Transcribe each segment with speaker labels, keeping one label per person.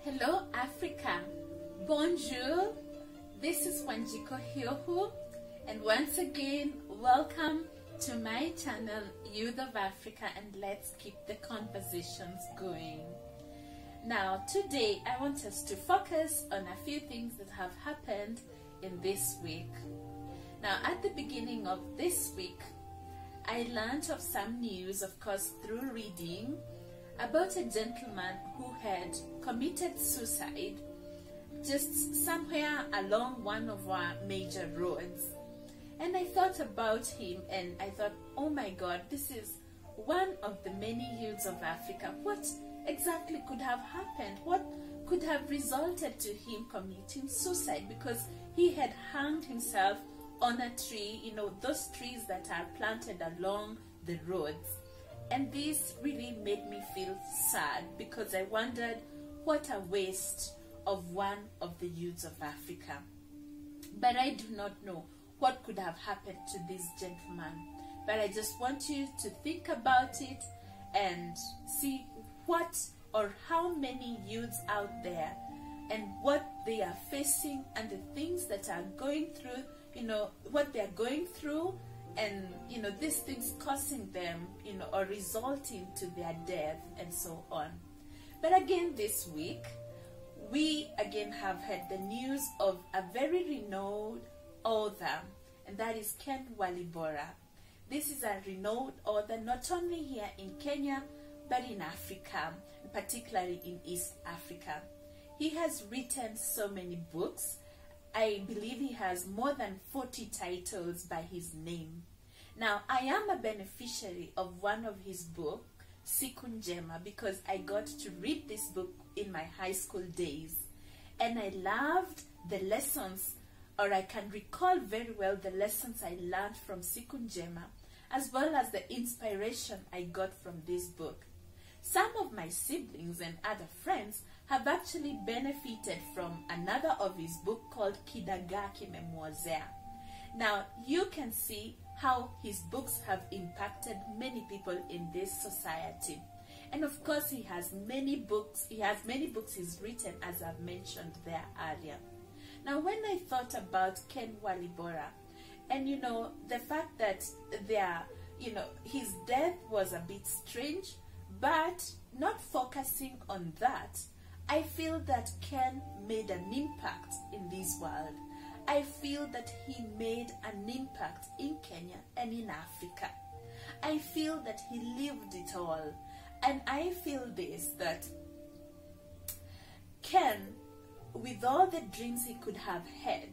Speaker 1: Hello Africa, bonjour, this is Wanjiko Hyohu, and once again welcome to my channel Youth of Africa, and let's keep the conversations going. Now today I want us to focus on a few things that have happened in this week. Now at the beginning of this week I learned of some news, of course through reading, about a gentleman who had committed suicide just somewhere along one of our major roads. And I thought about him and I thought, oh my God, this is one of the many youths of Africa. What exactly could have happened? What could have resulted to him committing suicide? Because he had hanged himself on a tree, you know, those trees that are planted along the roads. And this really made me feel sad, because I wondered what a waste of one of the youths of Africa. But I do not know what could have happened to this gentleman. But I just want you to think about it and see what or how many youths out there and what they are facing and the things that are going through, you know, what they are going through, and you know, these things causing them, you know, or resulting to their death and so on. But again this week we again have heard the news of a very renowned author, and that is Ken Walibora. This is a renowned author not only here in Kenya but in Africa, particularly in East Africa. He has written so many books. I believe he has more than 40 titles by his name. Now, I am a beneficiary of one of his books, Siku Njema, because I got to read this book in my high school days. And I loved the lessons, or I can recall very well the lessons I learned from Siku Njema, as well as the inspiration I got from this book. Some of my siblings and other friends have actually benefited from another of his book called Kidagaa Kimemwozea. Now you can see how his books have impacted many people in this society. And of course he has many books he's written, as I've mentioned there earlier. Now when I thought about Ken Walibora, and you know, the fact that his death was a bit strange, but not focusing on that, I feel that Ken made an impact in this world. I feel that he made an impact in Kenya and in Africa. I feel that he lived it all. And I feel this, that Ken, with all the dreams he could have had,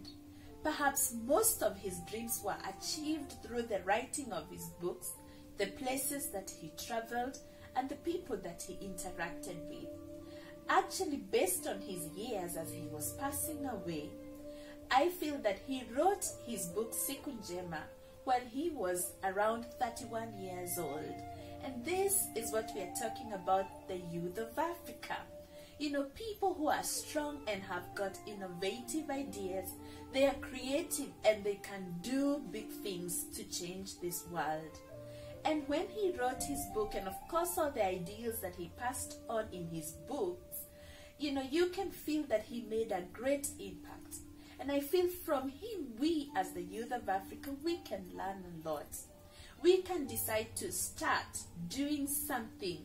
Speaker 1: perhaps most of his dreams were achieved through the writing of his books, the places that he traveled, and the people that he interacted with. Actually, based on his years as he was passing away, I feel that he wrote his book Siku Njema while he was around 31 years old. And this is what we are talking about, the youth of Africa. You know, people who are strong and have got innovative ideas. They are creative and they can do big things to change this world. And when he wrote his book, and of course all the ideas that he passed on in his books, you know, you can feel that he made a great impact. And I feel from him, we as the youth of Africa, we can learn a lot. We can decide to start doing something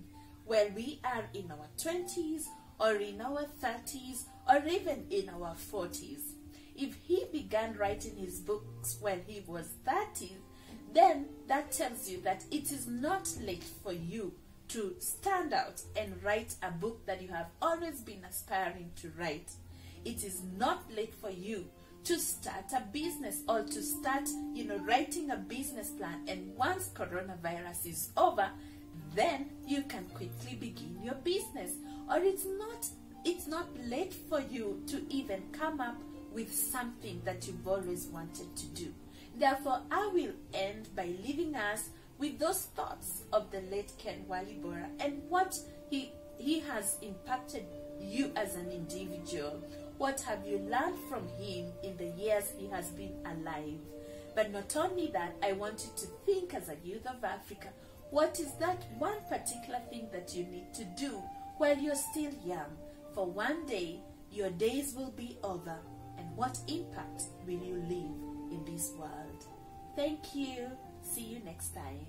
Speaker 1: while we are in our 20s or in our 30s or even in our 40s. If he began writing his books when he was 30, then that tells you that it is not late for you to stand out and write a book that you have always been aspiring to write. It is not late for you to start a business or to start, you know, writing a business plan. And once coronavirus is over, then you can quickly begin your business. Or it's not late for you to even come up with something that you've always wanted to do. Therefore, I will end by leaving us with those thoughts of the late Ken Walibora and what he has impacted you as an individual. What have you learned from him in the years he has been alive? But not only that, I want you to think as a youth of Africa, what is that one particular thing that you need to do while you're still young For one day, your days will be over, and what impact will you leave in this world? Thank you. See you next time.